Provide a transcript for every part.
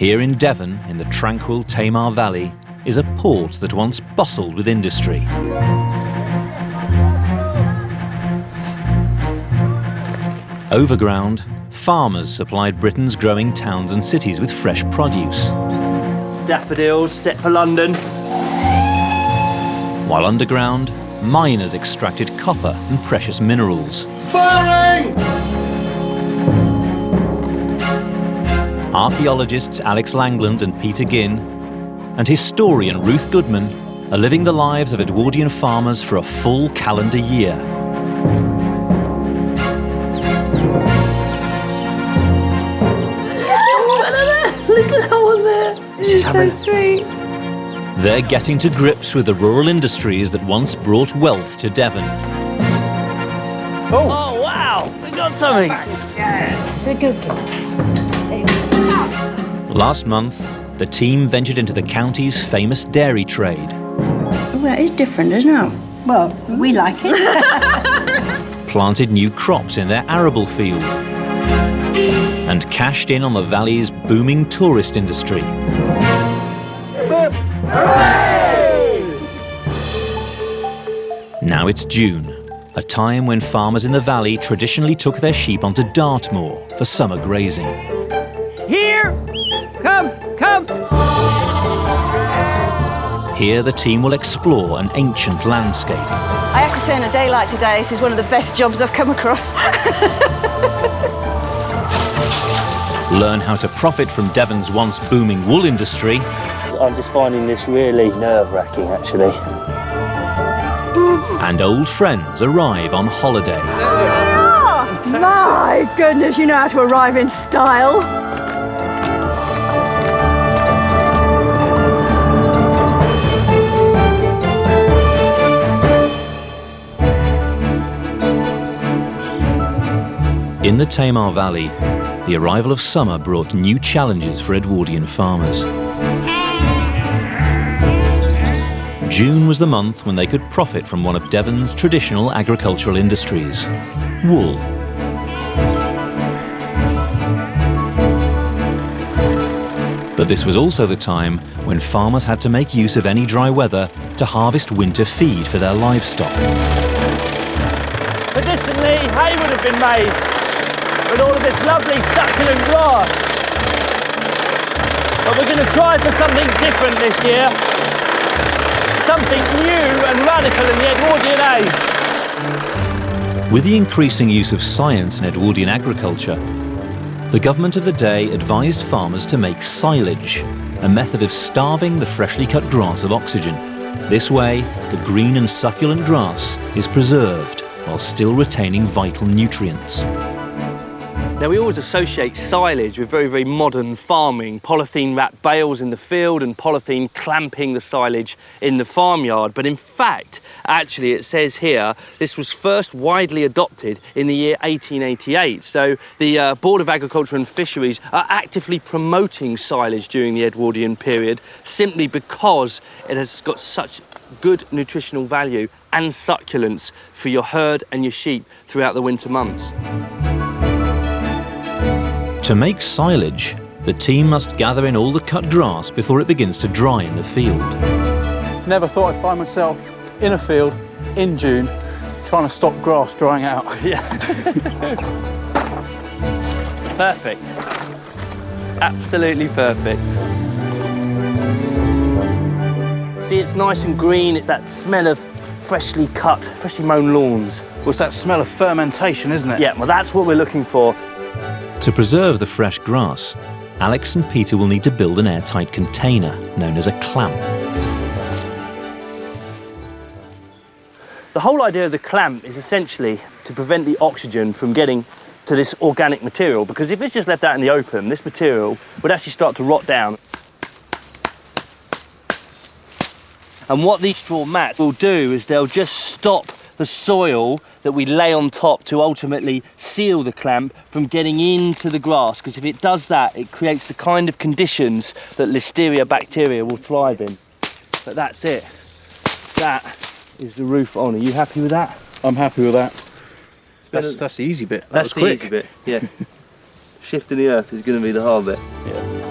Here in Devon, in the tranquil Tamar Valley, is a port that once bustled with industry. Overground, farmers supplied Britain's growing towns and cities with fresh produce. Daffodils set for London. While underground, miners extracted copper and precious minerals. Firing! Archaeologists Alex Langland and Peter Ginn and historian Ruth Goodman are living the lives of Edwardian farmers for a full calendar year. Look at that one there. It's so sweet. They're getting to grips with the rural industries that once brought wealth to Devon. Oh wow, we got something. It's a good one. Last month, the team ventured into the county's famous dairy trade. Well, it's different, isn't it? Well, we like it. Planted new crops in their arable field and cashed in on the valley's booming tourist industry. Now it's June, a time when farmers in the valley traditionally took their sheep onto Dartmoor for summer grazing. Here! Come! Here the team will explore an ancient landscape. I have to say, on a day like today, this is one of the best jobs I've come across. Learn how to profit from Devon's once booming wool industry. I'm just finding this really nerve-wracking, actually. And old friends arrive on holiday. My goodness, you know how to arrive in style. In the Tamar Valley, the arrival of summer brought new challenges for Edwardian farmers. June was the month when they could profit from one of Devon's traditional agricultural industries, wool. But this was also the time when farmers had to make use of any dry weather to harvest winter feed for their livestock. Traditionally, hay would have been made with all of this lovely succulent grass. But we're going to try for something different this year. Something new and radical in the Edwardian age. With the increasing use of science in Edwardian agriculture, the government of the day advised farmers to make silage, a method of starving the freshly cut grass of oxygen. This way, the green and succulent grass is preserved while still retaining vital nutrients. Now, we always associate silage with very, very modern farming, polythene wrapped bales in the field and polythene clamping the silage in the farmyard. But in fact, actually, it says here, this was first widely adopted in the year 1888. So the Board of Agriculture and Fisheries are actively promoting silage during the Edwardian period simply because it has got such good nutritional value and succulence for your herd and your sheep throughout the winter months. To make silage, the team must gather in all the cut grass before it begins to dry in the field. Never thought I'd find myself in a field in June trying to stop grass drying out. Yeah. Perfect. Absolutely perfect. See, it's nice and green. It's that smell of freshly cut, freshly mown lawns. Well, it's that smell of fermentation, isn't it? Yeah, well, that's what we're looking for. To preserve the fresh grass, Alex and Peter will need to build an airtight container known as a clamp. The whole idea of the clamp is essentially to prevent the oxygen from getting to this organic material, because if it's just left out in the open, this material would actually start to rot down. And what these straw mats will do is they'll just stop the soil that we lay on top to ultimately seal the clamp from getting into the grass, because if it does that, it creates the kind of conditions that Listeria bacteria will thrive in. But that's it. That is the roof on. Are you happy with that? I'm happy with that. That's the easy bit. That's the easy bit, yeah. Shifting the earth is going to be the hard bit. Yeah.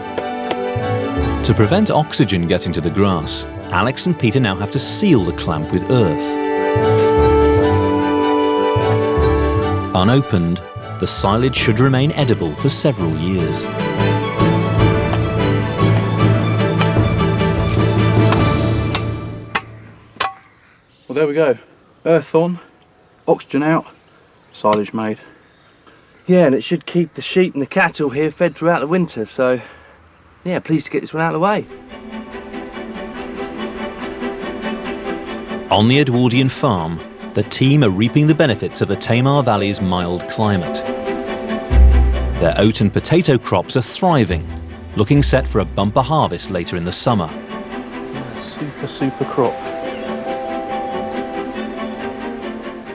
To prevent oxygen getting to the grass, Alex and Peter now have to seal the clamp with earth. Unopened, the silage should remain edible for several years. Well, there we go. Earth on, oxygen out, silage made. Yeah, and it should keep the sheep and the cattle here fed throughout the winter, so yeah, pleased to get this one out of the way. On the Edwardian farm, the team are reaping the benefits of the Tamar Valley's mild climate. Their oat and potato crops are thriving, looking set for a bumper harvest later in the summer. Yeah, super crop.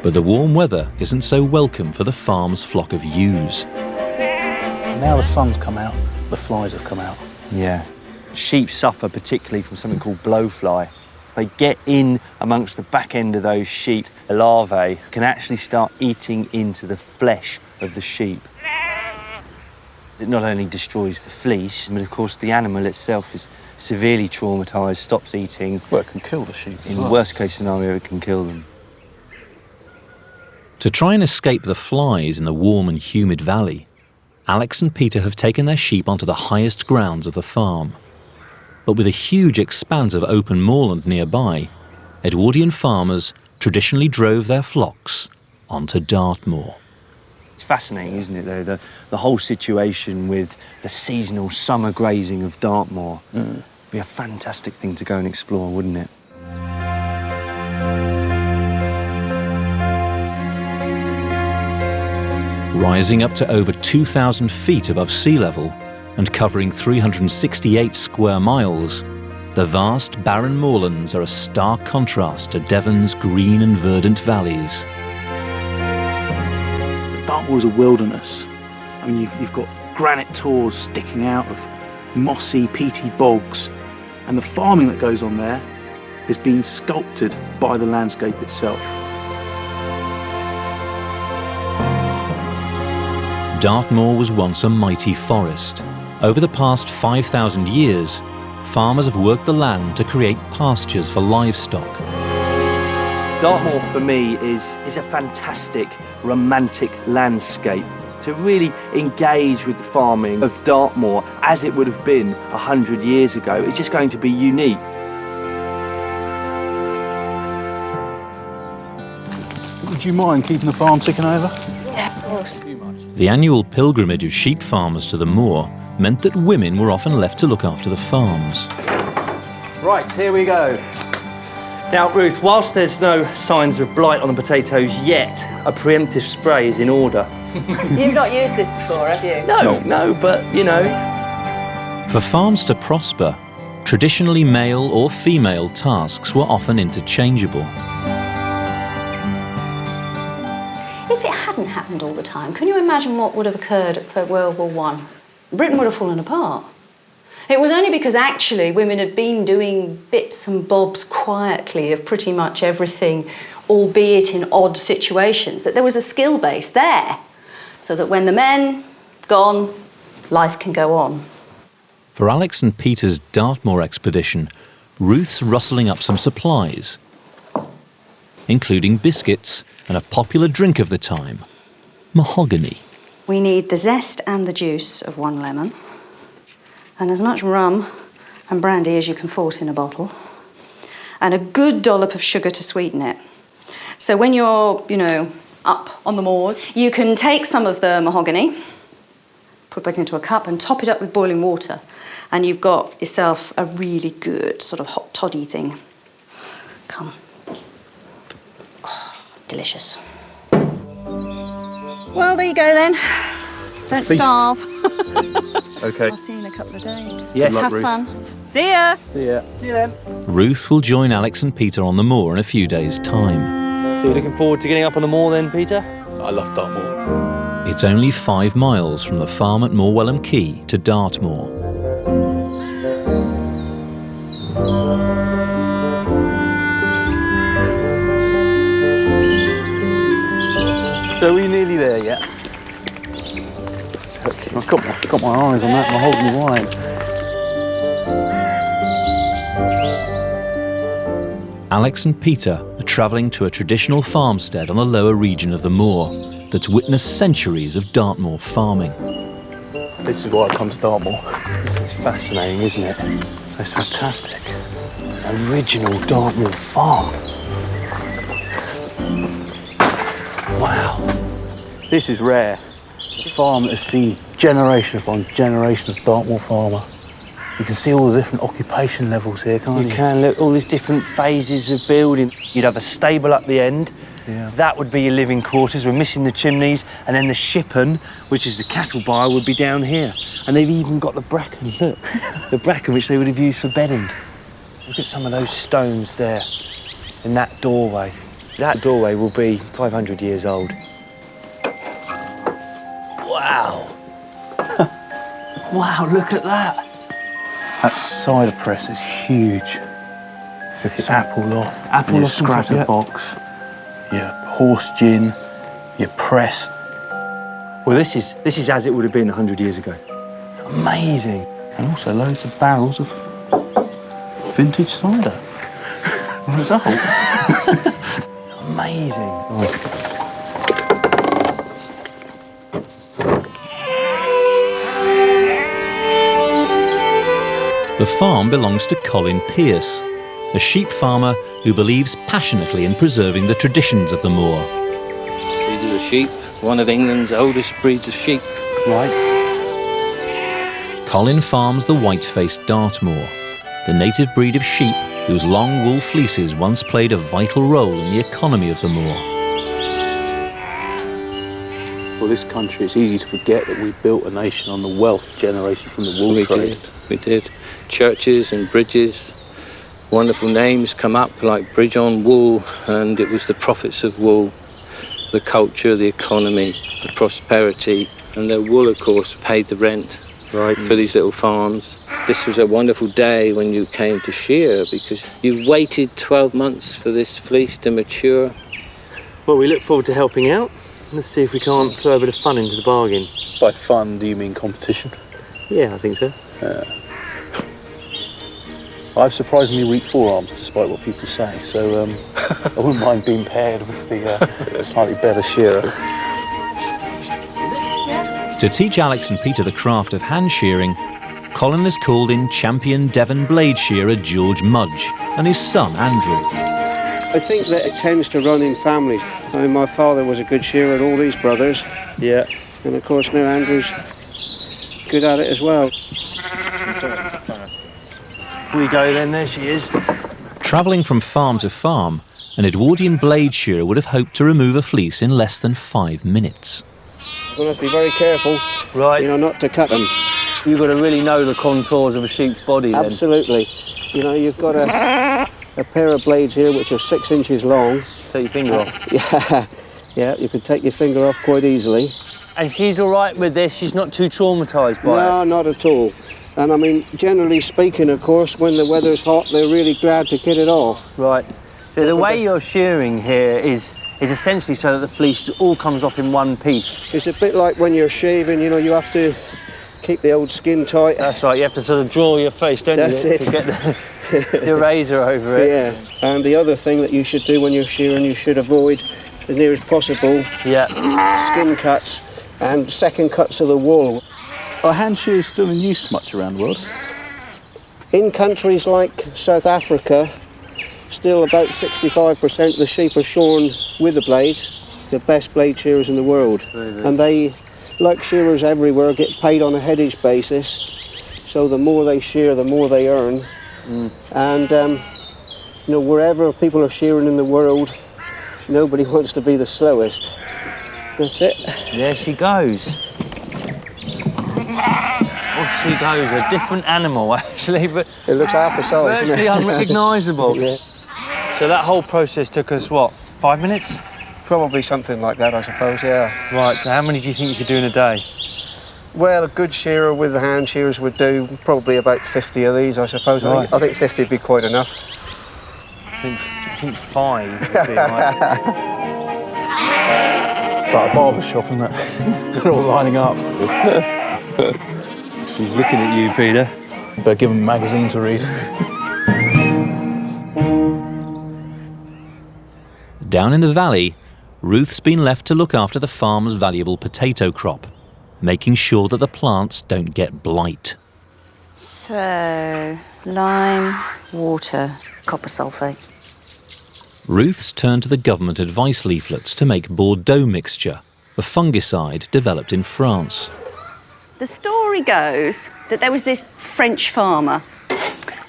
But the warm weather isn't so welcome for the farm's flock of ewes. And now the sun's come out, the flies have come out. Yeah. Sheep suffer particularly from something called blowfly. They get in amongst the back end of those sheep. The larvae can actually start eating into the flesh of the sheep. It not only destroys the fleece, but of course the animal itself is severely traumatised, stops eating. Well, it can kill the sheep. In the worst case scenario, it can kill them. To try and escape the flies in the warm and humid valley, Alex and Peter have taken their sheep onto the highest grounds of the farm. But with a huge expanse of open moorland nearby, Edwardian farmers traditionally drove their flocks onto Dartmoor. It's fascinating, isn't it, though, the whole situation with the seasonal summer grazing of Dartmoor. It'd be a fantastic thing to go and explore, wouldn't it? Rising up to over 2,000 feet above sea level and covering 368 square miles, the vast barren moorlands are a stark contrast to Devon's green and verdant valleys. Dartmoor is a wilderness. I mean, you've got granite tors sticking out of mossy, peaty bogs, and the farming that goes on there has been sculpted by the landscape itself. Dartmoor was once a mighty forest. Over the past 5,000 years, farmers have worked the land to create pastures for livestock. Dartmoor, for me, is a fantastic, romantic landscape. To really engage with the farming of Dartmoor as it would have been 100 years ago, it's just going to be unique. Would you mind keeping the farm ticking over? Yeah, of course. The annual pilgrimage of sheep farmers to the moor meant that women were often left to look after the farms. Right, here we go. Now, Ruth, whilst there's no signs of blight on the potatoes yet, a preemptive spray is in order. You've not used this before, have you? No, but, you know. For farms to prosper, traditionally male or female tasks were often interchangeable. If it hadn't happened all the time, can you imagine what would have occurred for World War I? Britain would have fallen apart. It was only because actually women had been doing bits and bobs quietly of pretty much everything, albeit in odd situations, that there was a skill base there, so that when the men gone, life can go on. For Alex and Peter's Dartmoor expedition, Ruth's rustling up some supplies, including biscuits and a popular drink of the time, mahogany. We need the zest and the juice of 1 lemon, and as much rum and brandy as you can force in a bottle, and a good dollop of sugar to sweeten it. So when you're, up on the moors, you can take some of the mahogany, put it into a cup and top it up with boiling water, and you've got yourself a really good sort of hot toddy thing. Come. Oh, delicious. Well, there you go then. Don't Feast. starve. Okay. I'll see you in a couple of days. Yes. Good luck, Have Ruth. fun. See ya. See ya. See you then. Ruth will join Alex and Peter on the moor in a few days' time. So you're looking forward to getting up on the moor then, Peter? I love Dartmoor. It's only 5 miles from the farm at Morwellham Quay to Dartmoor. So we're nearly there yet. I've got my eyes on that mahogany wine. Alex and Peter are travelling to a traditional farmstead on the lower region of the moor that's witnessed centuries of Dartmoor farming. This is why I come to Dartmoor. This is fascinating, isn't it? It's fantastic. Original Dartmoor farm. Wow. This is rare. A farm that has seen generation upon generation of Dartmoor farmer. You can see all the different occupation levels here, can't you? You can, look, all these different phases of building. You'd have a stable up the end. Yeah. That would be your living quarters. We're missing the chimneys. And then the shippen, which is the cattle byre, would be down here. And they've even got the bracken, look. The bracken which they would have used for bedding. Look at some of those stones there in that doorway. That doorway will be 500 years old. Wow. Wow, look at that. That cider press is huge. With your apple loft, Apple your loft on top, scratter yeah. box, your horse gin, your press. Well, this is as it would have been 100 years ago. It's amazing. And also loads of barrels of vintage cider. Result. Amazing. The farm belongs to Colin Pearce, a sheep farmer who believes passionately in preserving the traditions of the moor. These are the sheep, one of England's oldest breeds of sheep. Right. Colin farms the white-faced Dartmoor, the native breed of sheep whose long wool fleeces once played a vital role in the economy of the moor. Well, this country, it's easy to forget that we built a nation on the wealth generated from the wool trade. We did. Churches and bridges, wonderful names come up like Bridge on Wool, and it was the profits of wool, the culture, the economy, the prosperity, and the wool, of course, paid the rent for these little farms. This was a wonderful day when you came to shear because you waited 12 months for this fleece to mature. Well, we look forward to helping out. Let's see if we can't throw a bit of fun into the bargain. By fun, do you mean competition? Yeah, I think so. I've surprisingly weak forearms, despite what people say, so I wouldn't mind being paired with the slightly better shearer. To teach Alex and Peter the craft of hand shearing, Colin has called in champion Devon blade shearer George Mudge and his son Andrew. I think that it tends to run in families. I mean, my father was a good shearer and all his brothers. Yeah. And of course now Andrew's good at it as well. Here we go then, there she is. Travelling from farm to farm, an Edwardian blade shearer would have hoped to remove a fleece in less than 5 minutes. You must be very careful, right, not to cut them. You've got to really know the contours of a sheep's body then. Absolutely. You've got a pair of blades here which are 6 inches long. Take your finger off. Yeah, you can take your finger off quite easily. And she's all right with this? She's not too traumatised by it? No, not at all. And I mean, generally speaking, of course, when the weather's hot, they're really glad to get it off. Right. So the way you're shearing here is essentially so that the fleece all comes off in one piece. It's a bit like when you're shaving, you have to keep the old skin tight. That's right, you have to sort of draw your face, don't you? That's it. To get the razor over it. Yeah. And the other thing that you should do when you're shearing, you should avoid, as near as possible, skin cuts and second cuts of the wool. Are hand shears still in use much around the world? In countries like South Africa, still about 65% of the sheep are shorn with the blade, the best blade shearers in the world. And they, like shearers everywhere, get paid on a headage basis. So the more they shear, the more they earn. And wherever people are shearing in the world, nobody wants to be the slowest. That's it. There she goes. Off she goes, a different animal actually, but it looks half the size, isn't virtually it? unrecognisable. Yeah. So that whole process took us, what, 5 minutes? Probably something like that, I suppose, yeah. Right, so how many do you think you could do in a day? Well, a good shearer with the hand shearers would do probably about 50 of these, I suppose. Right. I think 50 would be quite enough. I think 5 would be right. It's like a barber shop, isn't it? They're all lining up. He's looking at you, Peter. Better give him a magazine to read. Down in the valley, Ruth's been left to look after the farm's valuable potato crop, making sure that the plants don't get blight. So, lime, water, copper sulphate. Ruth's turned to the government advice leaflets to make Bordeaux mixture, a fungicide developed in France. The story goes that there was this French farmer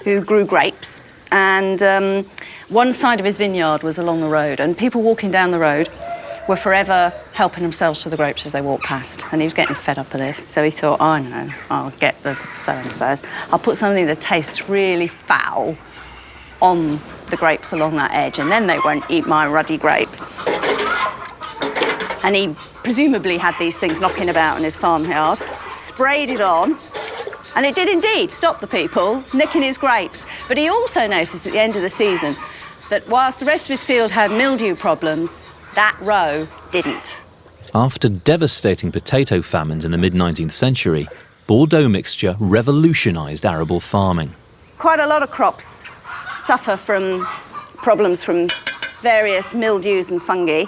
who grew grapes, and one side of his vineyard was along the road, and people walking down the road were forever helping themselves to the grapes as they walked past, and he was getting fed up of this, so he thought, I know, I'll get the so-and-sos, I'll put something that tastes really foul on the grapes along that edge, and then they won't eat my ruddy grapes. And he presumably had these things knocking about in his farmyard, sprayed it on, and it did indeed stop the people nicking his grapes. But he also noticed at the end of the season that whilst the rest of his field had mildew problems, that row didn't. After devastating potato famines in the mid-19th century, Bordeaux mixture revolutionised arable farming. Quite a lot of crops suffer from problems from various mildews and fungi.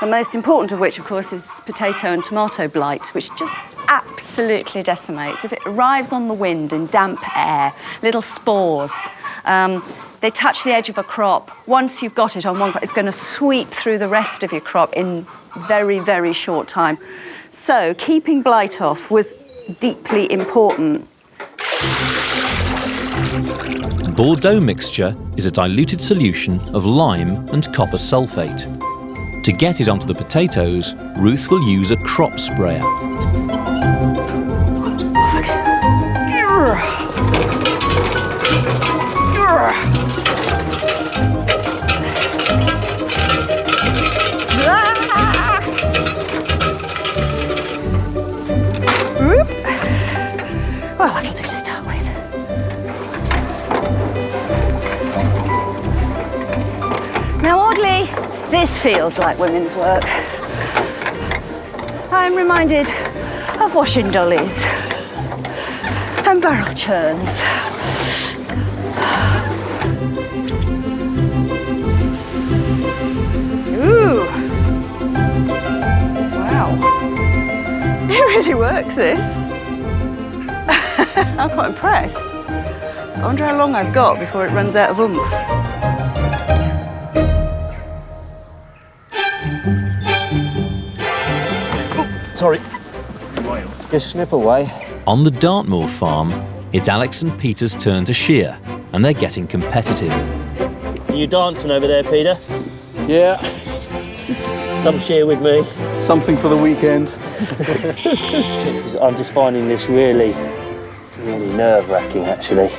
The most important of which, of course, is potato and tomato blight, which just absolutely decimates. If it arrives on the wind in damp air, little spores, they touch the edge of a crop. Once you've got it on one crop, it's going to sweep through the rest of your crop in very, very short time. So keeping blight off was deeply important. Bordeaux mixture is a diluted solution of lime and copper sulphate. To get it onto the potatoes, Ruth will use a crop sprayer. Well, that'll do to start with. Now, oddly, this feels like women's work. I'm reminded of washing dollies and barrel churns. Ooh! Wow. It really works, this. I'm quite impressed. I wonder how long I've got before it runs out of oomph. Sorry. Just snip away. On the Dartmoor farm, it's Alex and Peter's turn to shear, and they're getting competitive. Are you dancing over there, Peter? Yeah, Come shear with me. something for the weekend. I'm just finding this really nerve-wracking, actually.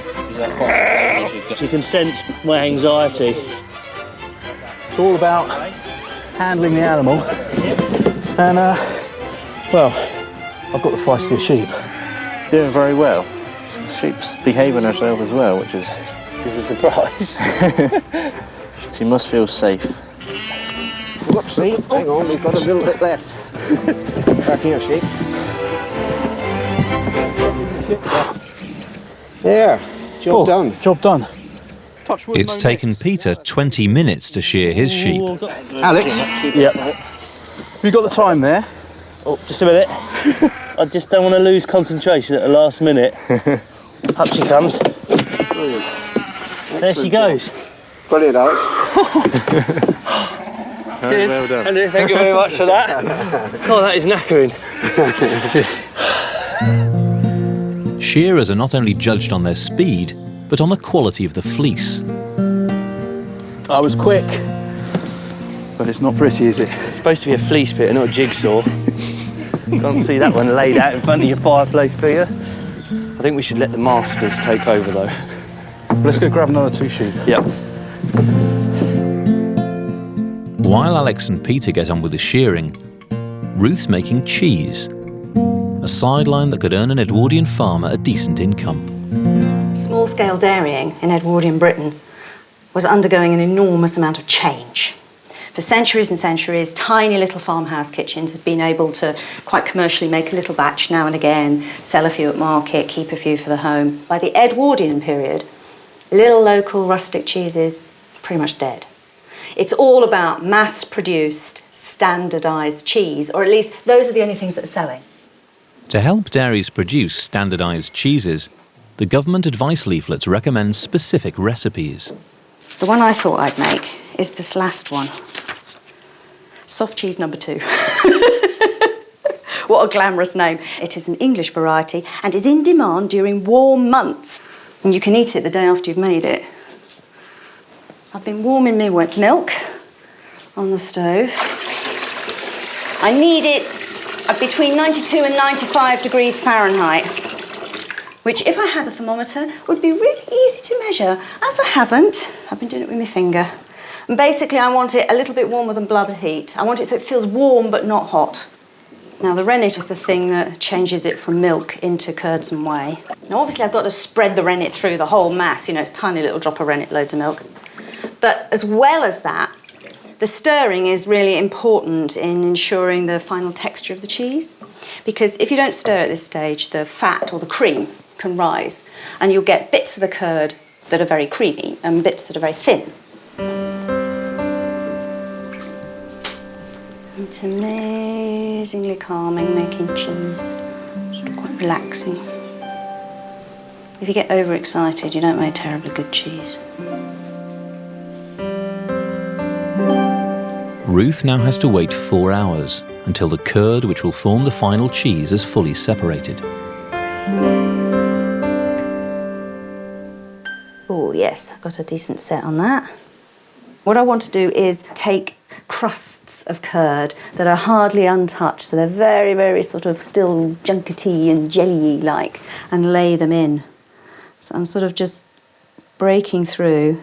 You can sense my anxiety. It's all about handling the animal. And, well, I've got the feistiest sheep. She's doing very well. The sheep's behaving herself as well, which is a surprise. she must feel safe. Whoopsie, hang on, we've got a little bit left. Back here, sheep. There, job done. Job done. It's taken Peter 20 minutes to shear his sheep. Alex, Yep. you got the time there? Oh, just a minute. I just don't want to lose concentration at the last minute. Up she comes. Brilliant. There she goes. Brilliant, Alex. Cheers. Well done. Andrew, thank you very much for that. God, that is knackering. Shearers are not only judged on their speed, but on the quality of the fleece. I was quick, but it's not pretty, is it? It's supposed to be a fleece pitter, not a jigsaw. Can't see that one laid out in front of your fireplace, Peter. I think we should let the masters take over, though. Let's go grab another 2 sheep. Yep. While Alex and Peter get on with the shearing, Ruth's making cheese, a sideline that could earn an Edwardian farmer a decent income. Small-scale dairying in Edwardian Britain was undergoing an enormous amount of change. For centuries and centuries, tiny little farmhouse kitchens had been able to quite commercially make a little batch now and again, sell a few at market, keep a few for the home. By the Edwardian period, little local rustic cheeses pretty much dead. It's all about mass-produced, standardised cheese, or at least those are the only things that are selling. To help dairies produce standardised cheeses, the government advice leaflets recommend specific recipes. The one I thought I'd make is this last one. Soft cheese number 2. What a glamorous name. It is an English variety and is in demand during warm months. And you can eat it the day after you've made it. I've been warming my milk on the stove. I need it at between 92 and 95 degrees Fahrenheit, which, if I had a thermometer, would be really easy to measure. As I haven't, I've been doing it with my finger. And basically, I want it a little bit warmer than blubber heat. I want it so it feels warm but not hot. Now, the rennet is the thing that changes it from milk into curds and whey. Now, obviously, I've got to spread the rennet through the whole mass. You know, it's a tiny little drop of rennet, loads of milk. But as well as that, the stirring is really important in ensuring the final texture of the cheese. Because if you don't stir at this stage, the fat or the cream can rise, and you'll get bits of the curd that are very creamy and bits that are very thin. It's amazingly calming making cheese. Sort of quite relaxing. If you get overexcited, you don't make terribly good cheese. Ruth now has to wait 4 hours until the curd which will form the final cheese is fully separated. Oh yes, I've got a decent set on that. What I want to do is take crusts of curd that are hardly untouched, so they're very, very sort of still junkety and jelly-y like, and lay them in. So I'm sort of just breaking through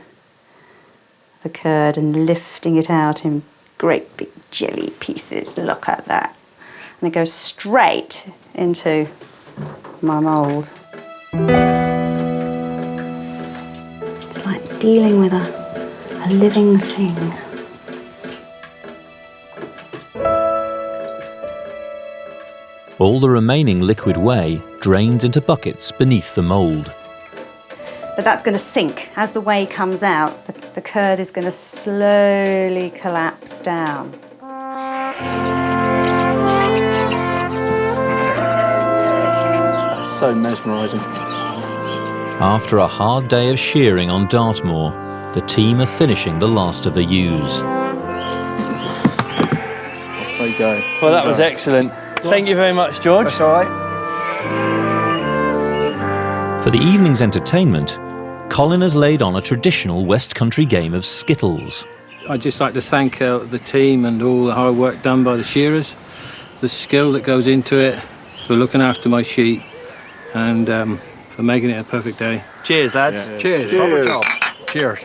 the curd and lifting it out in great big jelly pieces. Look at that. And it goes straight into my mould. It's like dealing with a living thing. All the remaining liquid whey drains into buckets beneath the mould. But that's going to sink. As the whey comes out, the curd is going to slowly collapse down. That's so mesmerising. After a hard day of shearing on Dartmoor, the team are finishing the last of the ewes. Off they go. Well, that was excellent. Thank you very much, George. That's all right. For the evening's entertainment, Colin has laid on a traditional West Country game of skittles. I'd just like to thank the team and all the hard work done by the shearers, the skill that goes into it, for looking after my sheep, and for making it a perfect day. Cheers, lads. Yeah. Cheers. Cheers. Cheers.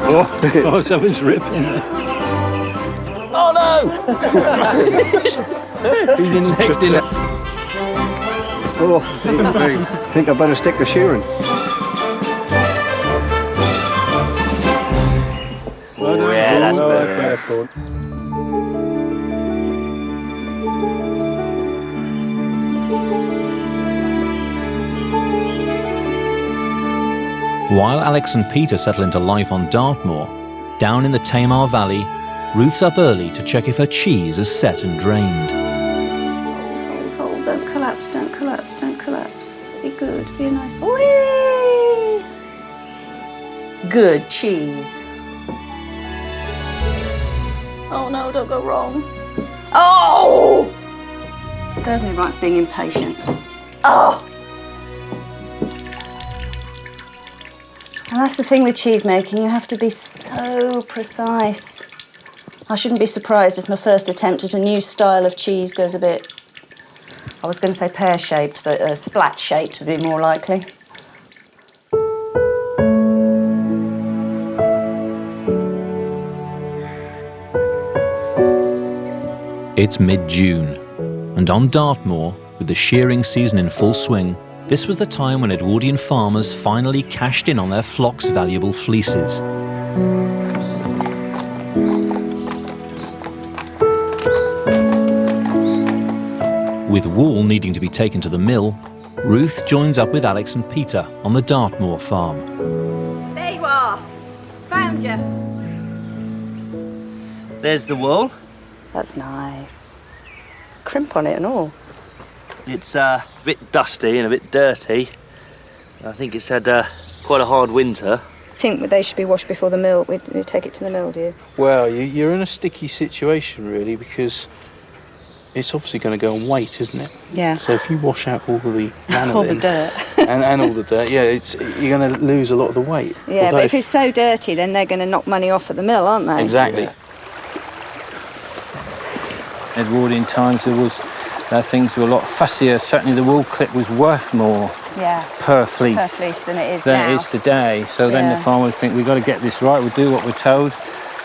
Oh, something's ripping. Oh no! Who's in next in it? Oh, I think I better stick to shearing. Oh, yeah, that's better. While Alex and Peter settle into life on Dartmoor, down in the Tamar Valley, Ruth's up early to check if her cheese is set and drained. Hold, don't collapse, don't collapse, don't collapse. Be good, be nice. Whee! Good cheese. Oh no, don't go wrong. Oh! Serves me right for being impatient. Oh! And that's the thing with cheese making, you have to be so precise. I shouldn't be surprised if my first attempt at a new style of cheese goes a bit, I was going to say pear-shaped, but splat-shaped would be more likely. It's mid-June, and on Dartmoor, with the shearing season in full swing, this was the time when Edwardian farmers finally cashed in on their flock's valuable fleeces. With wool needing to be taken to the mill, Ruth joins up with Alex and Peter on the Dartmoor farm. There you are. Found you. There's the wool. That's nice. Crimp on it and all. It's a bit dusty and a bit dirty. I think it's had quite a hard winter. I think they should be washed before the mill. We take it to the mill, do you? Well, you're in a sticky situation, really, because it's obviously going to go on weight, isn't it? Yeah. So if you wash out all the lanolin All the dirt. and all the dirt, yeah, you're going to lose a lot of the weight. Yeah, Although but if it's so dirty, then they're going to knock money off at the mill, aren't they? Exactly. Yeah. Edwardian times there was things were a lot fussier. Certainly the wool clip was worth more per fleece than it is than now. it is today. So then the farmer would think, we've got to get this right, we'll do what we're told.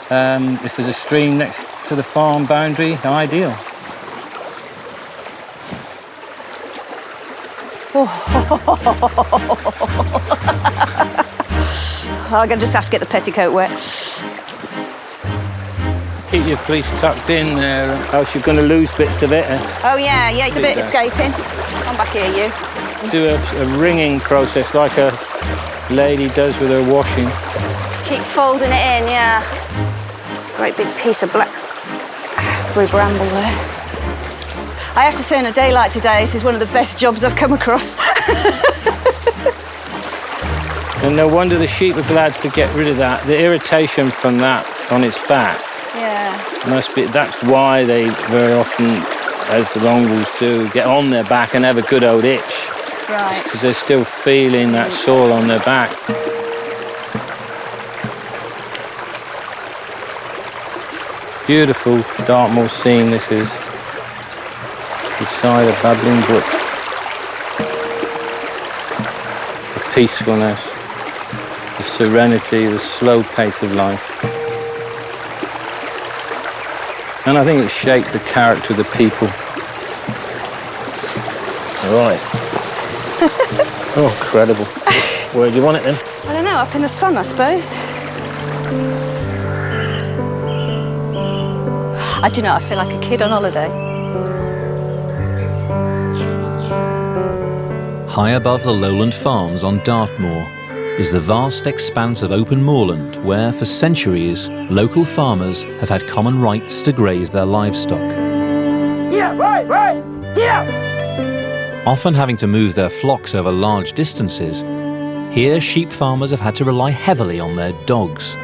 If there's a stream next to the farm boundary, ideal. I'm going to just have to get the petticoat wet. Keep your fleece tucked in there, else you're going to lose bits of it. Oh, yeah, it's a bit escaping. Come back here, you. Do a wringing process like a lady does with her washing. Keep folding it in, yeah. Great big piece of black bramble there. I have to say, on a day like today, this is one of the best jobs I've come across. And no wonder the sheep are glad to get rid of that. The irritation from that on its back. Yeah. That's why they very often, as the mongrels do, get on their back and have a good old itch. Right. Because they're still feeling that sore on their back. Beautiful Dartmoor scene this is. Beside a babbling brook. The peacefulness, the serenity, the slow pace of life. And I think it shaped the character of the people. Right. Oh, incredible. Where do you want it then? I don't know, up in the sun, I suppose. I do know, I feel like a kid on holiday. High above the lowland farms on Dartmoor is the vast expanse of open moorland where, for centuries, local farmers have had common rights to graze their livestock. Yeah, right, yeah! Often having to move their flocks over large distances, here sheep farmers have had to rely heavily on their dogs.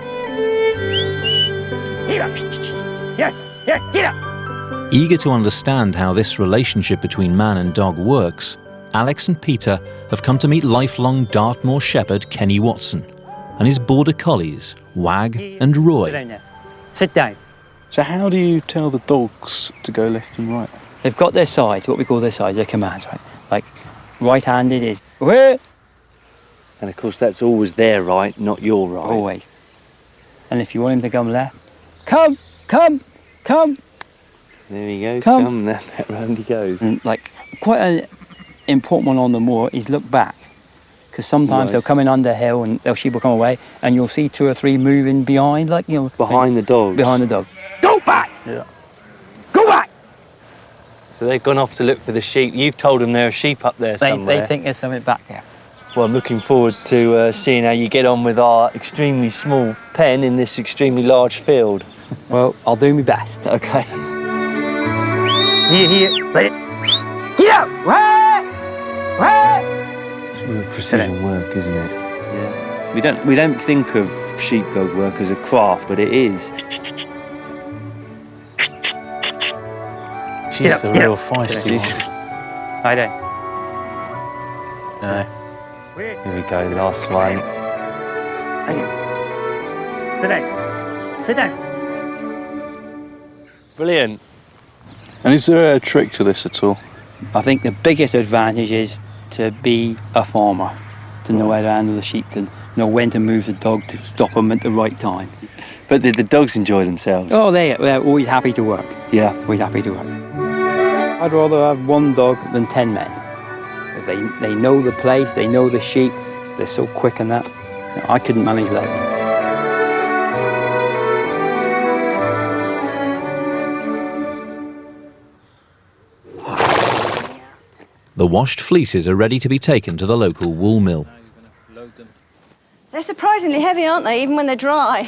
Eager to understand how this relationship between man and dog works, Alex and Peter have come to meet lifelong Dartmoor shepherd Kenny Watson and his border collies, Wag and Roy. Sit down there. Sit down. So how do you tell the dogs to go left and right? They've got their sides, what we call their sides, their commands, right? Like, right-handed is, where? And of course, that's always their right, not your right. Always. And if you want him to come left, come, come, come. There he goes, Come. left, round he goes. And like, quite an important one on the moor is look back. Because sometimes Right. they'll come in under hill and their sheep will come away and you'll see 2 or 3 moving behind, like, you know. Behind the dogs? Behind the dog. Go back! Yeah. Go back! So they've gone off to look for the sheep. You've told them there are sheep up there somewhere. They think there's something back there. Well, I'm looking forward to seeing how you get on with our extremely small pen in this extremely large field. Well, I'll do my best. Okay. Here, let it. Get out! Where? It's real precision work, isn't it? Yeah. We don't think of sheepdog work as a craft, but it is. She's the real feisty one. I don't. No. Here we go, last one. Sit down. Sit down. Brilliant. And is there a trick to this at all? I think the biggest advantage is to be a farmer, to know how to handle the sheep, to know when to move the dog, to stop them at the right time. But did the dogs enjoy themselves? Oh, they're always happy to work. Yeah. Always happy to work. I'd rather have 1 dog than 10 men. They know the place, they know the sheep, they're so quick and that. I couldn't manage without them. The washed fleeces are ready to be taken to the local wool mill. They're surprisingly heavy, aren't they, even when they're dry?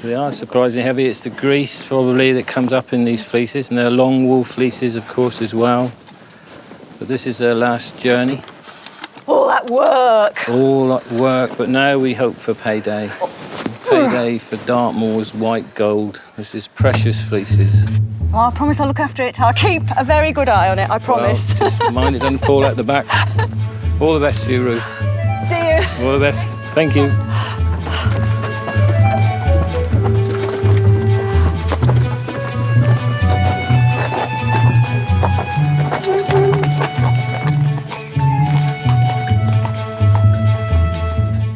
They are surprisingly heavy. It's the grease, probably, that comes up in these fleeces, and they're long wool fleeces, of course, as well. But this is their last journey. All that work. All that work, but now we hope for payday. Payday for Dartmoor's white gold. This is precious fleeces. Oh, I promise I'll look after it. I'll keep a very good eye on it, I promise. Well, just mind it doesn't fall out the back. All the best to you, Ruth. See you. All the best. Thank you.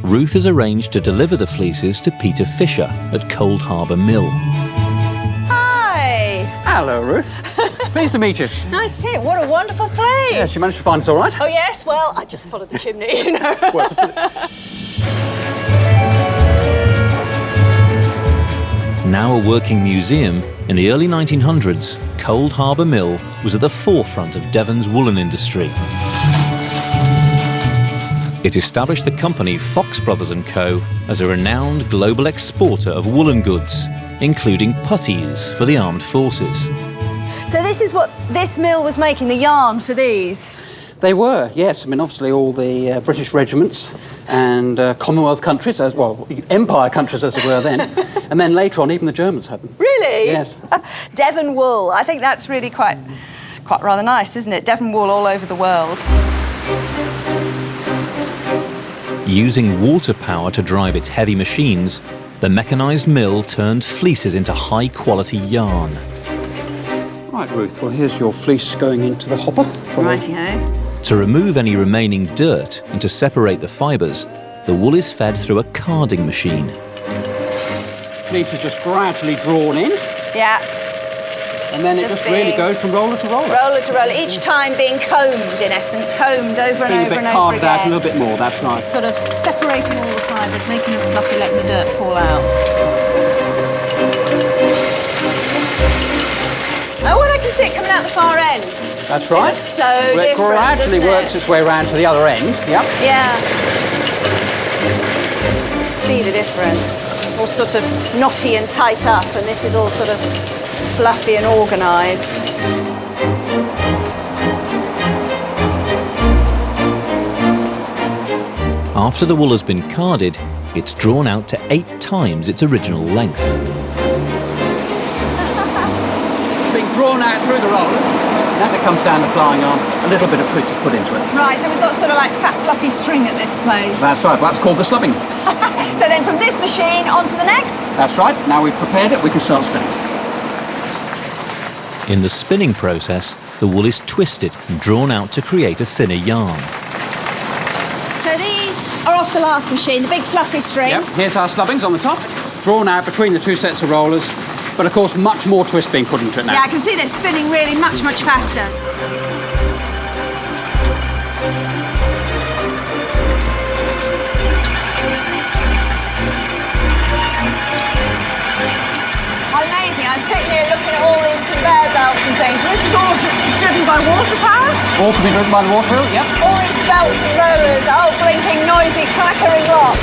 Ruth has arranged to deliver the fleeces to Peter Fisher at Cold Harbour Mill. Hi. Hello, Ruth. Pleased to meet you. Nice to see you. What a wonderful place. Yes, you managed to find us all right? Oh, yes. Well, I just followed the chimney, you know. Now a working museum, in the early 1900s, Cold Harbour Mill was at the forefront of Devon's woolen industry. It established the company Fox Brothers & Co. as a renowned global exporter of woolen goods, including puttees for the armed forces. So this is what this mill was making, the yarn for these? They were, yes. I mean, obviously all the British regiments and Commonwealth countries, as well, Empire countries as it were then. And then later on, even the Germans had them. Really? Yes. Devon wool. I think that's really quite rather nice, isn't it? Devon wool all over the world. Using water power to drive its heavy machines, the mechanised mill turned fleeces into high-quality yarn. Right, Ruth, well, here's your fleece going into the hopper. Righty-ho. To remove any remaining dirt and to separate the fibres, the wool is fed through a carding machine. Fleece is just gradually drawn in. Yeah. And then it just really goes from roller to roller. Roller to roller, each time being combed, in essence, combed over and over and over again. Carved out a little bit more, that's right. Sort of separating all the fibres, making them fluffy, letting the dirt fall out. Oh, well, I can see it coming out the far end. That's right. It looks so different, it gradually works its way around to the other end, yep. Yeah. See the difference. All sort of knotty and tight up, and this is all sort of fluffy and organised. After the wool has been carded, it's drawn out to 8 times its original length. Being drawn out through the roller, and as it comes down the flying arm, a little bit of twist is put into it. Right, so we've got sort of like fat, fluffy string at this place. That's right, that's called the slubbing. So then from this machine onto the next? That's right, now we've prepared it, we can start spinning. In the spinning process, the wool is twisted and drawn out to create a thinner yarn. So these are off the last machine, the big fluffy string. Yep, here's our slubbings on the top, drawn out between the 2 sets of rollers, but of course much more twist being put into it now. Yeah, I can see they're spinning really much faster. Amazing, I was sitting here looking at all these conveyor belts and things, and this is all driven by water power? All can be driven by the water wheel, yep. All these belts and rollers, oh, blinking, noisy, clackering lot.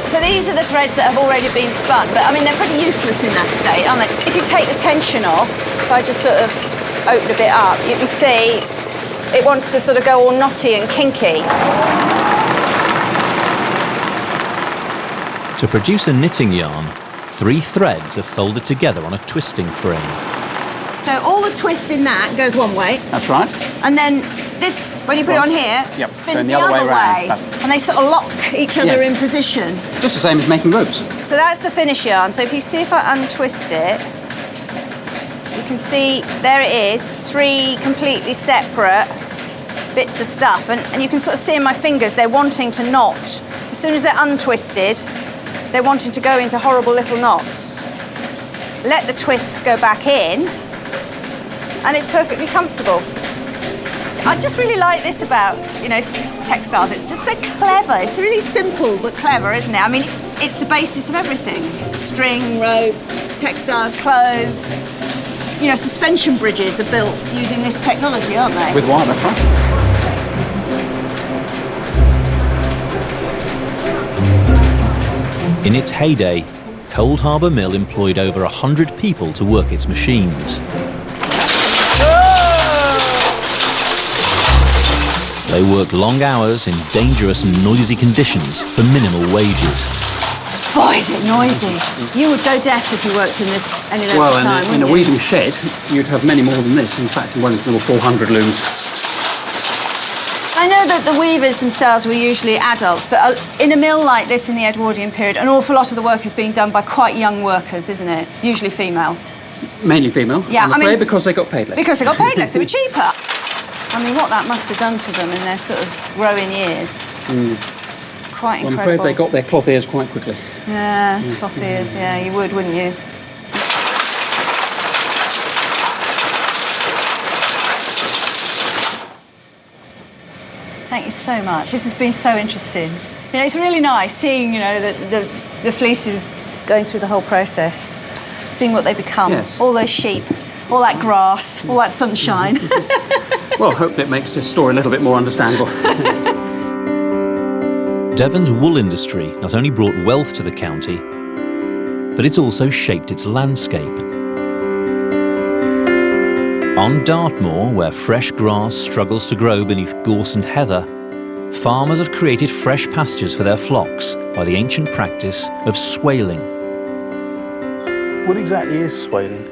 So these are the threads that have already been spun, but I mean, they're pretty useless in that state, aren't they? If you take the tension off, if I just sort of open a bit up, you can see it wants to sort of go all knotty and kinky. To produce a knitting yarn, 3 threads are folded together on a twisting frame. So all the twist in that goes one way. That's right. And then this, when you put it on here, yep, spins the other way. And they sort of lock each other in position. Just the same as making ropes. So that's the finish yarn. So if you see if I untwist it, you can see there it is, 3 completely separate bits of stuff. And you can sort of see in my fingers, they're wanting to knot. As soon as they're untwisted, they're wanting to go into horrible little knots. Let the twists go back in, and it's perfectly comfortable. I just really like this about, you know, textiles. It's just so clever. It's really simple but clever, isn't it? I mean, it's the basis of everything. String, rope, textiles, clothes. You know, suspension bridges are built using this technology, aren't they? With wire, that's right. In its heyday, Cold Harbour Mill employed over 100 people to work its machines. They worked long hours in dangerous and noisy conditions for minimal wages. Boy, is it noisy. You would go deaf if you worked in this any length of time, in a weaving shed, you'd have many more than this. In fact, in one there were 400 looms. I know that the weavers themselves were usually adults, but in a mill like this in the Edwardian period, an awful lot of the work is being done by quite young workers, isn't it? Usually female. Mainly female, yeah, I'm afraid, because they got paid less. Because they got paid less, they were cheaper. I mean, what that must have done to them in their sort of growing years. Quite incredible. I'm afraid they got their cloth ears quite quickly. Yeah, cloth ears, yeah, you would, wouldn't you? Thank you so much. This has been so interesting. You know, it's really nice seeing, you know, the fleeces going through the whole process, seeing what they become. Yes. All those sheep, all that grass, all that sunshine. Well, hopefully it makes this story a little bit more understandable. Devon's wool industry not only brought wealth to the county, but it's also shaped its landscape. On Dartmoor, where fresh grass struggles to grow beneath gorse and heather, farmers have created fresh pastures for their flocks by the ancient practice of swaling. What exactly is swaling?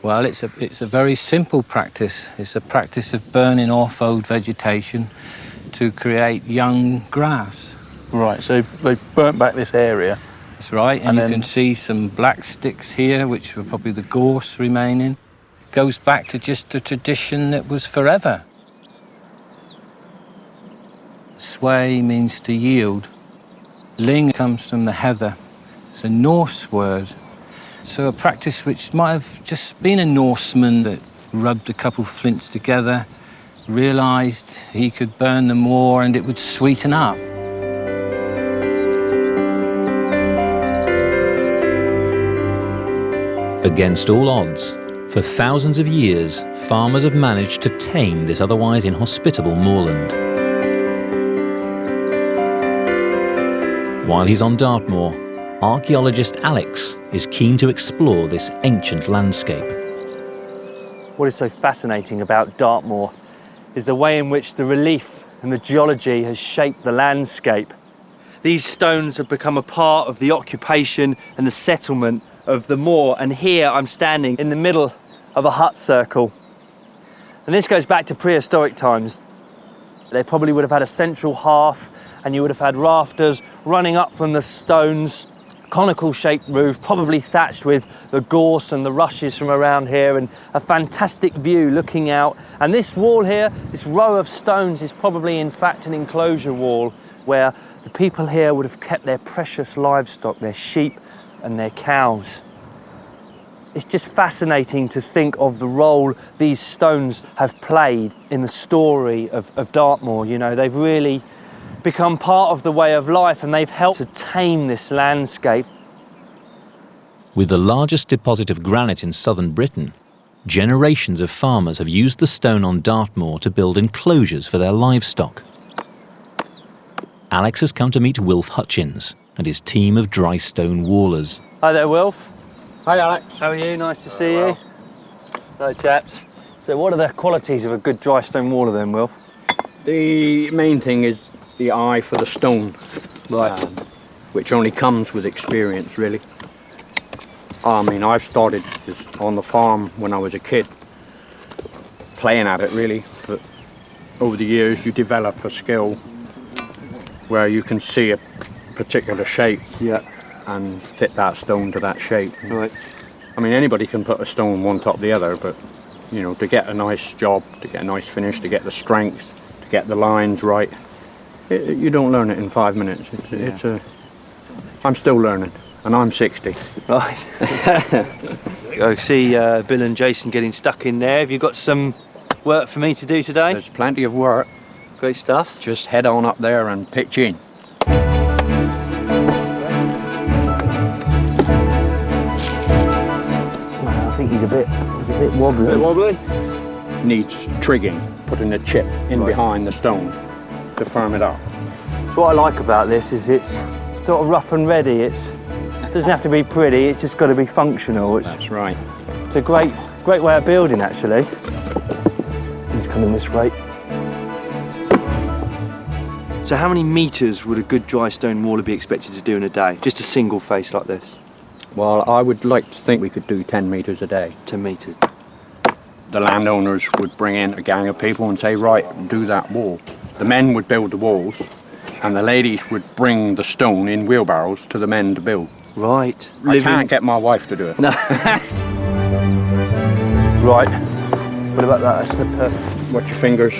Well, it's a very simple practice. It's a practice of burning off old vegetation to create young grass. Right, so they burnt back this area. That's right, and you can see some black sticks here, which were probably the gorse remaining. Goes back to just a tradition that was forever. Sway means to yield. Ling comes from the heather. It's a Norse word. So a practice which might have just been a Norseman that rubbed a couple of flints together, realised he could burn them more and it would sweeten up. Against all odds, for thousands of years, farmers have managed to tame this otherwise inhospitable moorland. While he's on Dartmoor, archaeologist Alex is keen to explore this ancient landscape. What is so fascinating about Dartmoor is the way in which the relief and the geology has shaped the landscape. These stones have become a part of the occupation and the settlement of the moor, and here I'm standing in the middle of a hut circle. And this goes back to prehistoric times. They probably would have had a central hearth, and you would have had rafters running up from the stones, conical shaped roof, probably thatched with the gorse and the rushes from around here, and a fantastic view looking out. And this wall here, this row of stones, is probably in fact an enclosure wall where the people here would have kept their precious livestock, their sheep and their cows. It's just fascinating to think of the role these stones have played in the story of Dartmoor. You know, they've really become part of the way of life, and they've helped to tame this landscape. With the largest deposit of granite in southern Britain, generations of farmers have used the stone on Dartmoor to build enclosures for their livestock. Alex has come to meet Wilf Hutchins and his team of dry stone wallers. Hi there, Wilf. Hi, Alex. How are you? Nice to see you. Hello, chaps. So what are the qualities of a good dry stone waller then, Wilf? The main thing is the eye for the stone, right? Which only comes with experience, really. I mean, I've started just on the farm when I was a kid, playing at it, really. But over the years, you develop a skill where you can see a particular shape, and fit that stone to that shape. Right. I mean, anybody can put a stone one top the other, but you know, to get a nice job, to get a nice finish, to get the strength, to get the lines right, you don't learn it in 5 minutes. I'm still learning, and I'm 60. Right. I see Bill and Jason getting stuck in there. Have you got some work for me to do today? There's plenty of work. Great stuff. Just head on up there and pitch in. a bit wobbly. A bit wobbly? Needs trigging, putting a chip in behind the stone to firm it up. So what I like about this is it's sort of rough and ready. It doesn't have to be pretty, it's just got to be functional. That's right. It's a great way of building, actually. He's coming this way. So how many metres would a good dry stone waller be expected to do in a day? Just a single face like this? Well, I would like to think we could do 10 metres a day. 10 metres. The landowners would bring in a gang of people and say, right, do that wall. The men would build the walls, and the ladies would bring the stone in wheelbarrows to the men to build. Right. I can't get my wife to do it. No. Right. What about that? That's the perfect. Watch your fingers.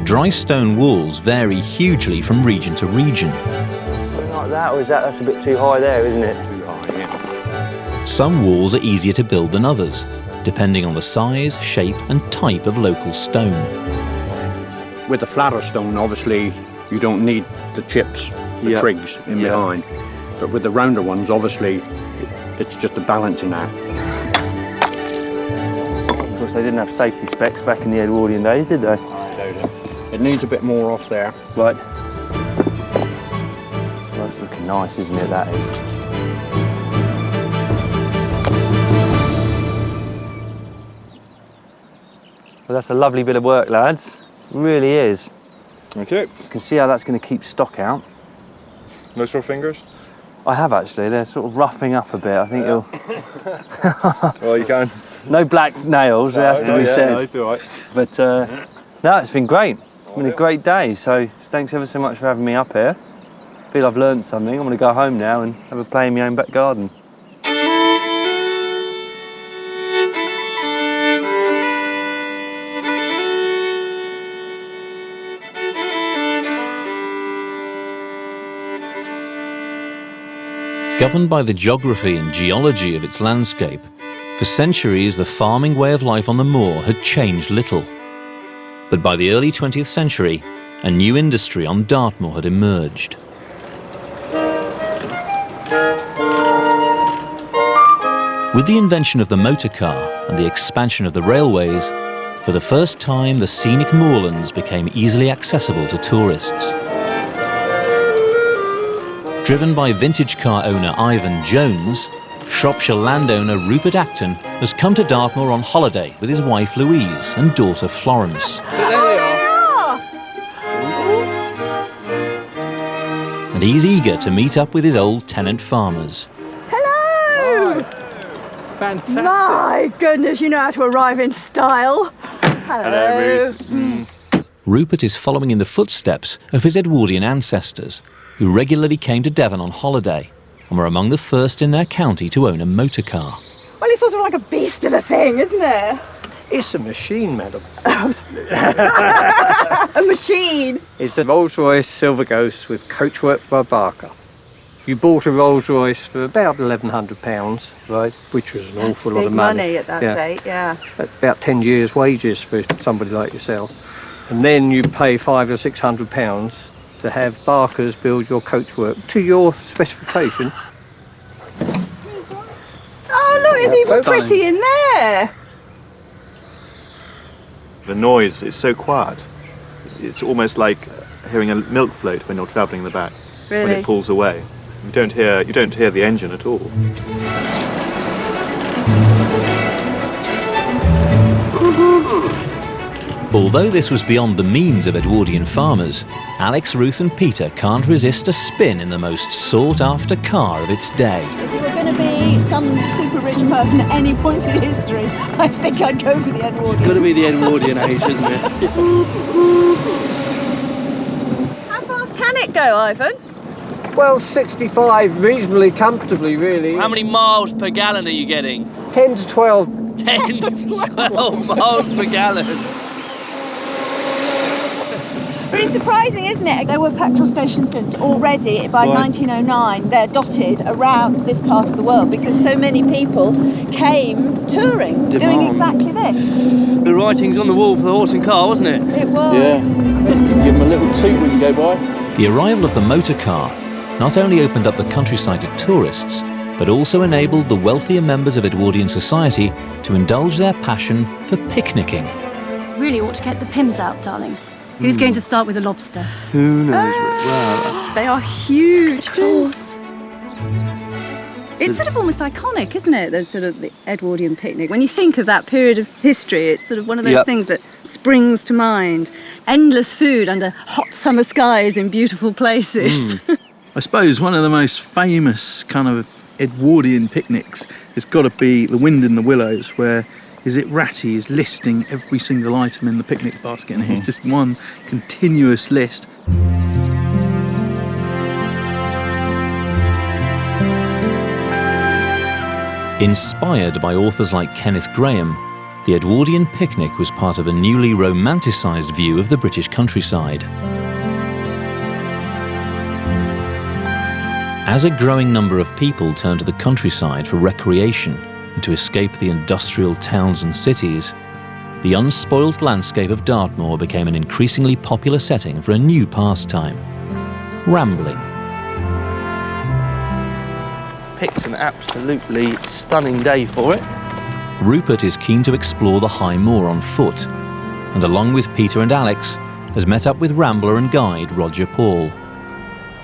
Dry stone walls vary hugely from region to region. Something like that, or is that's a bit too high there, isn't it? Too high, yeah. Some walls are easier to build than others, depending on the size, shape and type of local stone. With the flatter stone, obviously, you don't need the chips, the trigs in behind. But with the rounder ones, obviously, it's just a balancing act. Of course, they didn't have safety specs back in the Edwardian days, did they? It needs a bit more off there. Right. Well, it's looking nice, isn't it, that is? Well, that's a lovely bit of work, lads. It really is. Okay. You can see how that's going to keep stock out. No sore fingers? I have, actually. They're sort of roughing up a bit. I think you'll... Well, you can. No black nails, it has to be said. No, you'll be all right. But, no, it's been great. It's been a great day, so thanks ever so much for having me up here. I feel I've learned something. I'm going to go home now and have a play in my own back garden. Governed by the geography and geology of its landscape, for centuries the farming way of life on the moor had changed little. But by the early 20th century, a new industry on Dartmoor had emerged. With the invention of the motor car and the expansion of the railways, for the first time the scenic moorlands became easily accessible to tourists. Driven by vintage car owner Ivan Jones, Shropshire landowner Rupert Acton has come to Dartmoor on holiday with his wife Louise and daughter Florence. There they are! And he's eager to meet up with his old tenant farmers. Hello! Fantastic. My goodness, you know how to arrive in style. Hello. Rupert is following in the footsteps of his Edwardian ancestors, who regularly came to Devon on holiday and were among the first in their county to own a motor car. Well, it's sort of like a beast of a thing, isn't it? It's a machine, madam. A machine? It's a Rolls-Royce Silver Ghost with coachwork by Barker. You bought a Rolls-Royce for about £1,100, right? Which was an awful lot of money. Big money at that date, yeah. About 10 years' wages for somebody like yourself. And then you pay £500 or £600 to have Barker's build your coachwork to your specification. Oh, look, it's even pretty in there. The noise is so quiet. It's almost like hearing a milk float when you're travelling the back. Really? When it pulls away. You don't hear the engine at all. Although this was beyond the means of Edwardian farmers, Alex, Ruth and Peter can't resist a spin in the most sought-after car of its day. If you were going to be some super rich person at any point in history, I think I'd go for the Edwardian. It's got to be the Edwardian age, isn't it? How fast can it go, Ivan? Well, 65 reasonably comfortably, really. How many miles per gallon are you getting? 10 to 12. 10 to 12 miles per gallon. Pretty surprising, isn't it? There were petrol stations built already by 1909. They're dotted around this part of the world because so many people came touring, doing exactly this. The writing's on the wall for the horse and car, wasn't it? It was. Yeah. You give them a little toot when you go by. The arrival of the motor car not only opened up the countryside to tourists, but but also enabled the wealthier members of Edwardian society to indulge their passion for picnicking. Really ought to get the Pims out, darling. Who's going to start with a lobster? Who knows? Wow. They are huge. Claws. It's sort of almost iconic, isn't it? The sort of the Edwardian picnic. When you think of that period of history, it's sort of one of those things that springs to mind. Endless food under hot summer skies in beautiful places. I suppose one of the most famous kind of Edwardian picnics has got to be the Wind in the Willows, where Ratty is listing every single item in the picnic basket, and it's just one continuous list. Inspired by authors like Kenneth Grahame, the Edwardian picnic was part of a newly romanticised view of the British countryside. As a growing number of people turned to the countryside for recreation and to escape the industrial towns and cities, the unspoilt landscape of Dartmoor became an increasingly popular setting for a new pastime: rambling. Picked an absolutely stunning day for it. Rupert is keen to explore the High Moor on foot, and along with Peter and Alex, has met up with rambler and guide Roger Paul.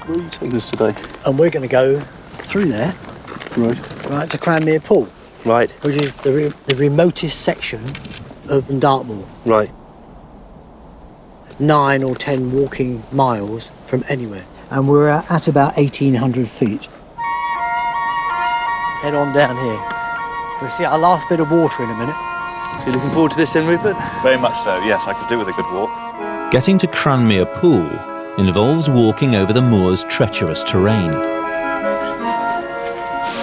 Where are you taking us today? And we're going to go through there, right to Cranmere Pool, right, which is the remotest section of Dartmoor. Right. 9 or 10 walking miles from anywhere, and we're at about 1,800 feet. Head on down here. We'll see our last bit of water in a minute. So you looking forward to this then, Rupert? Very much so, yes. I could do with a good walk. Getting to Cranmere Pool involves walking over the moor's treacherous terrain.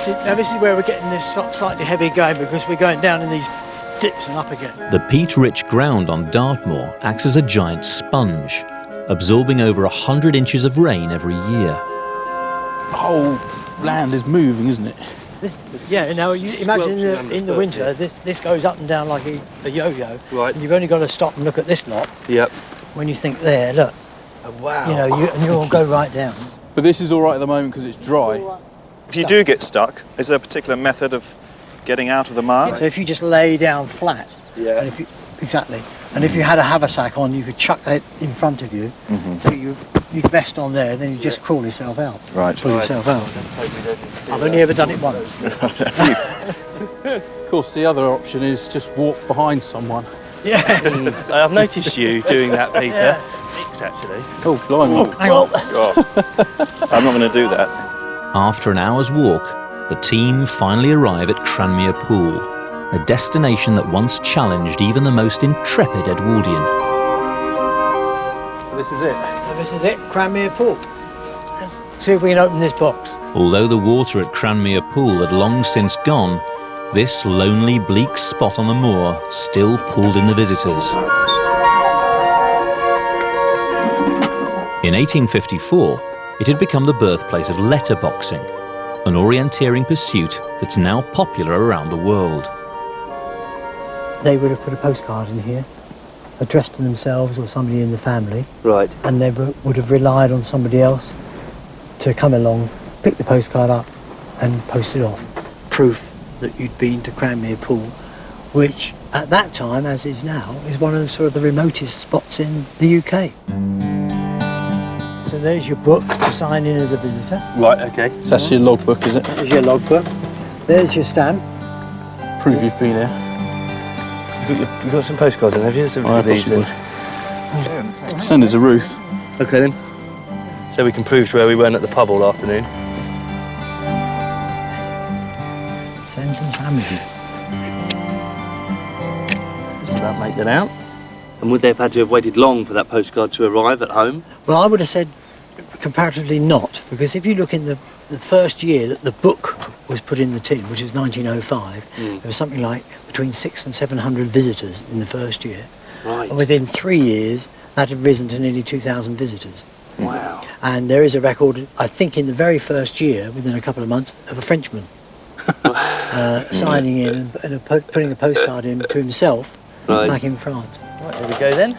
See, now this is where we're getting this slightly heavy going, because we're going down in these dips and up again. The peat-rich ground on Dartmoor acts as a giant sponge, absorbing over 100 inches of rain every year. The whole land is moving, isn't it? Now you imagine in the winter, this goes up and down like a yo-yo. Right. And you've only got to stop and look at this lot. Yep. When you think, there, look. Oh, wow. You know, and you'll go right down. But this is all right at the moment because it's dry. If you do get stuck, is there a particular method of getting out of the mud? So if you just lay down flat. Yeah. And exactly. And if you had a haversack on, you could chuck that in front of you. So you'd vest on there, then you just crawl yourself out. Right. Pull yourself out. I've only ever done it once. Of course, the other option is just walk behind someone. Yeah. I've noticed you doing that, Peter. Yeah. Mix, actually. Oh, blimey. Oh, hang on. I'm not going to do that. After an hour's walk, the team finally arrive at Cranmere Pool, a destination that once challenged even the most intrepid Edwardian. So this is it? So this is it, Cranmere Pool. Let's see if we can open this box. Although the water at Cranmere Pool had long since gone, this lonely, bleak spot on the moor still pulled in the visitors. In 1854, it had become the birthplace of letterboxing, an orienteering pursuit that's now popular around the world. They would have put a postcard in here, addressed to themselves or somebody in the family. Right. And they would have relied on somebody else to come along, pick the postcard up and post it off. Proof that you'd been to Cranmere Pool, which at that time, as is now, is one of the sort of the remotest spots in the UK. So there's your book to sign in as a visitor. Right, okay. So that's your logbook, is it? There's your logbook. There's your stamp. Prove you've been here. You've got some postcards in, have you? I possibly. Send it to Ruth. Okay then. So we can prove to her we weren't at the pub all afternoon. Send some sandwiches. Just about make that out. And would they have had to have waited long for that postcard to arrive at home? Well, I would have said comparatively not, because if you look in the first year that the book was put in the tin, which was 1905, there was something like between 600 and 700 visitors in the first year. Right. And within 3 years, that had risen to nearly 2,000 visitors. Wow. And there is a record, I think in the very first year, within a couple of months, of a Frenchman signing in and putting a postcard in to himself back in France. Right, there we go then.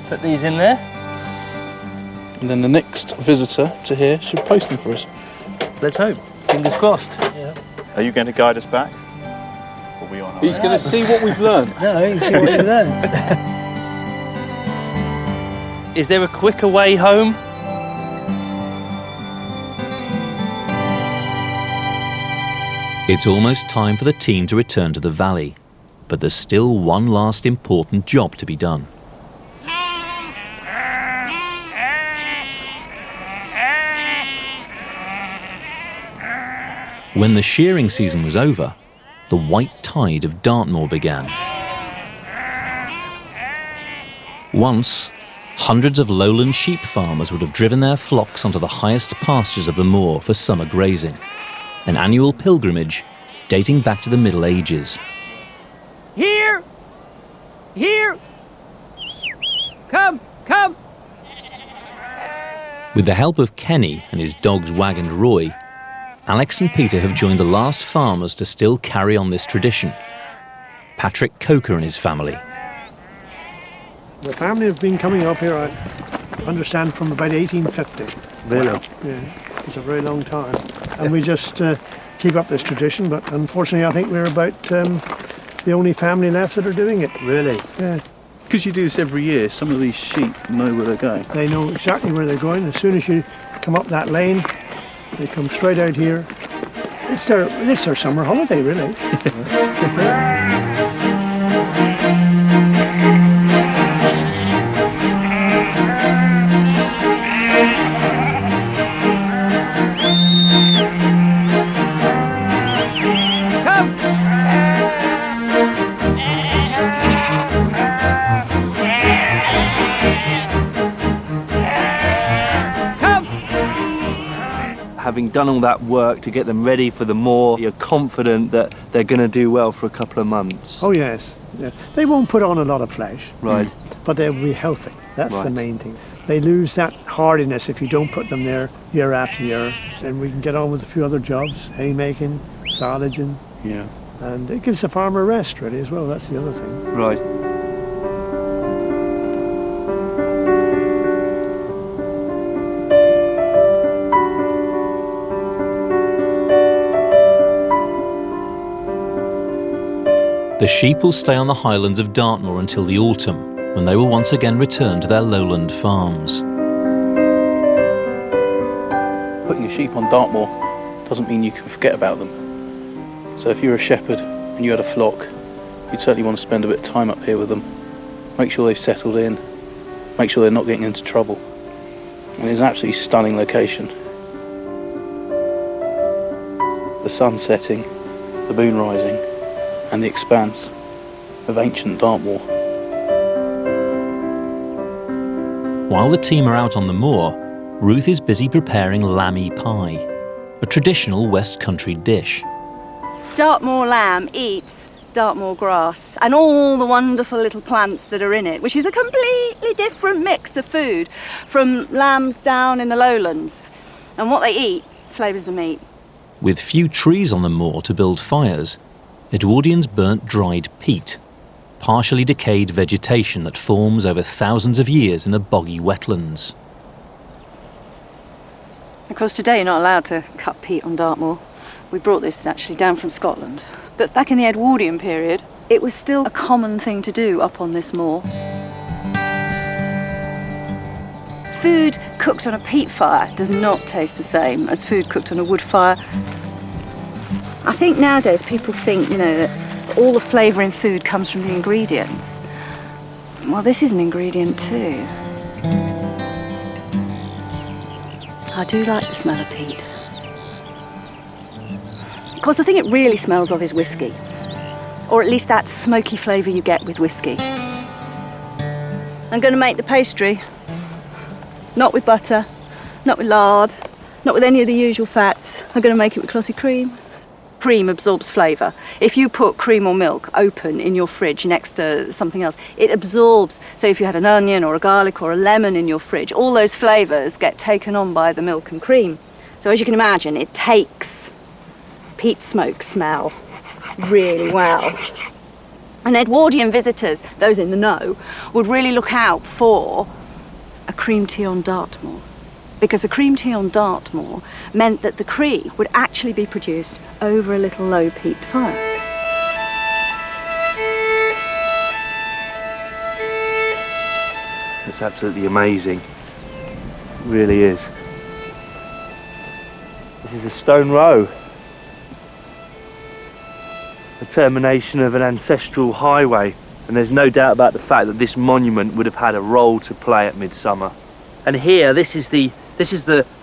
Put these in there. And then the next visitor to here should post them for us. Let's hope. Fingers crossed. Yeah. Are you going to guide us back? Or are we on our He's own? going to see what we've learned. No, you see what you learned. Is there a quicker way home? It's almost time for the team to return to the valley, but there's still one last important job to be done. When the shearing season was over, the white tide of Dartmoor began. Once, hundreds of lowland sheep farmers would have driven their flocks onto the highest pastures of the moor for summer grazing, an annual pilgrimage dating back to the Middle Ages. Here! Here! Come! Come! With the help of Kenny and his dogs Wag and Roy, Alex and Peter have joined the last farmers to still carry on this tradition. Patrick Coker and his family. The family have been coming up here, I understand, from about 1850. Really? Yeah, it's a very long time. And we just keep up this tradition, but unfortunately I think we're about the only family left that are doing it. Really? Yeah. Because you do this every year, some of these sheep know where they're going. They know exactly where they're going. As soon as you come up that lane, they come straight out here. It's their summer holiday, really. Having done all that work to get them ready for the moor, you're confident that they're going to do well for a couple of months. Oh yes, yeah. They won't put on a lot of flesh, Right. but they'll be healthy. That's the Right. main thing. They lose that hardiness if you don't put them there year after year. And we can get on with a few other jobs, haymaking, silaging. Yeah. And it gives the farmer rest really as well, that's the other thing. Right. The sheep will stay on the highlands of Dartmoor until the autumn, when they will once again return to their lowland farms. Putting your sheep on Dartmoor doesn't mean you can forget about them. So if you're a shepherd and you had a flock, you'd certainly want to spend a bit of time up here with them. Make sure they've settled in, make sure they're not getting into trouble. And it's an absolutely stunning location. The sun setting, the moon rising, and the expanse of ancient Dartmoor. While the team are out on the moor, Ruth is busy preparing lammy pie, a traditional West Country dish. Dartmoor lamb eats Dartmoor grass and all the wonderful little plants that are in it, which is a completely different mix of food from lambs down in the lowlands. And what they eat flavours the meat. With few trees on the moor to build fires, Edwardians burnt dried peat, partially decayed vegetation that forms over thousands of years in the boggy wetlands. Of course, today you're not allowed to cut peat on Dartmoor. We brought this actually down from Scotland. But back in the Edwardian period, it was still a common thing to do up on this moor. Food cooked on a peat fire does not taste the same as food cooked on a wood fire. I think nowadays people think, that all the flavour in food comes from the ingredients. Well, this is an ingredient too. I do like the smell of peat. Of course, the thing it really smells of is whiskey. Or at least that smoky flavour you get with whiskey. I'm going to make the pastry. Not with butter, not with lard, not with any of the usual fats. I'm going to make it with clotted cream. Cream absorbs flavour. If you put cream or milk open in your fridge next to something else, it absorbs. So if you had an onion or a garlic or a lemon in your fridge, all those flavours get taken on by the milk and cream. So as you can imagine, it takes peat smoke smell really well. And Edwardian visitors, those in the know, would really look out for a cream tea on Dartmoor. because a cream tea on Dartmoor meant that the Cree would actually be produced over a little low-peaked fire. It's absolutely amazing. It really is. This is a stone row. A termination of an ancestral highway. And there's no doubt about the fact that this monument would have had a role to play at Midsummer. And here, this is the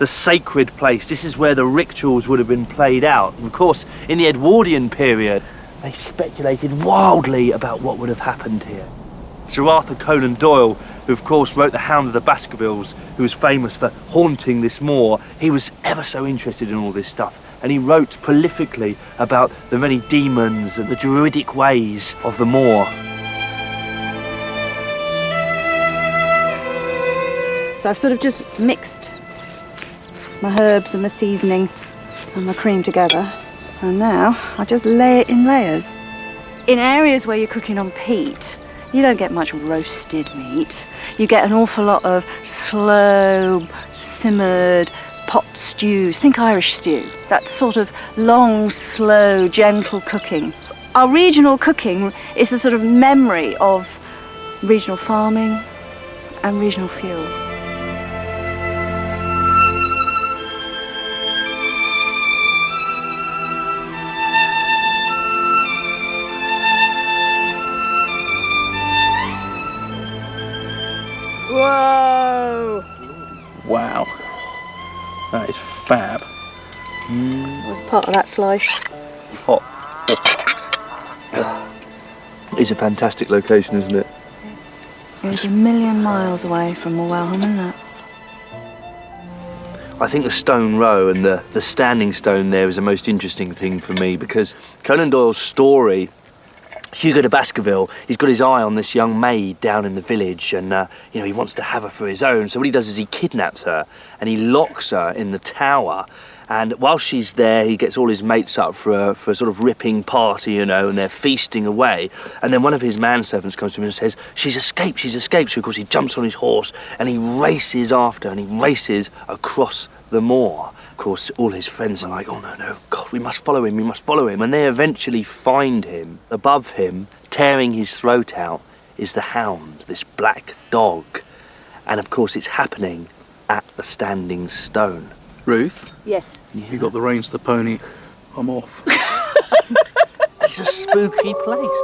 sacred place. This is where the rituals would have been played out. And of course, in the Edwardian period, they speculated wildly about what would have happened here. Sir Arthur Conan Doyle, who of course wrote The Hound of the Baskervilles, who was famous for haunting this moor, he was ever so interested in all this stuff. And he wrote prolifically about the many demons and the druidic ways of the moor. So I've sort of just mixed my herbs and my seasoning and my cream together, and now I just lay it in layers. In areas where you're cooking on peat, you don't get much roasted meat. You get an awful lot of slow, simmered pot stews. Think Irish stew. That sort of long, slow, gentle cooking. Our regional cooking is the sort of memory of regional farming and regional fuel. Whoa! Wow. That is fab. Was part of that slice. Hot. It's a fantastic location, isn't it? It's a million miles away from Morwellham, isn't it? I think the stone row and the standing stone there is the most interesting thing for me, because Conan Doyle's story, Hugo de Baskerville, he's got his eye on this young maid down in the village, and you know, he wants to have her for his own. So what he does is he kidnaps her and he locks her in the tower. And while she's there, he gets all his mates up for a sort of ripping party, you know, and they're feasting away. And then one of his manservants comes to him and says, "She's escaped, she's escaped." So of course he jumps on his horse and he races after, and he races across the moor. Of course, all his friends are like, "Oh no, no, God, we must follow him, we must follow him." And they eventually find him. Above him, tearing his throat out, is the hound, this black dog. And of course it's happening at the Standing Stone. Ruth? Yes. You got the reins to the pony. I'm off. It's a spooky place.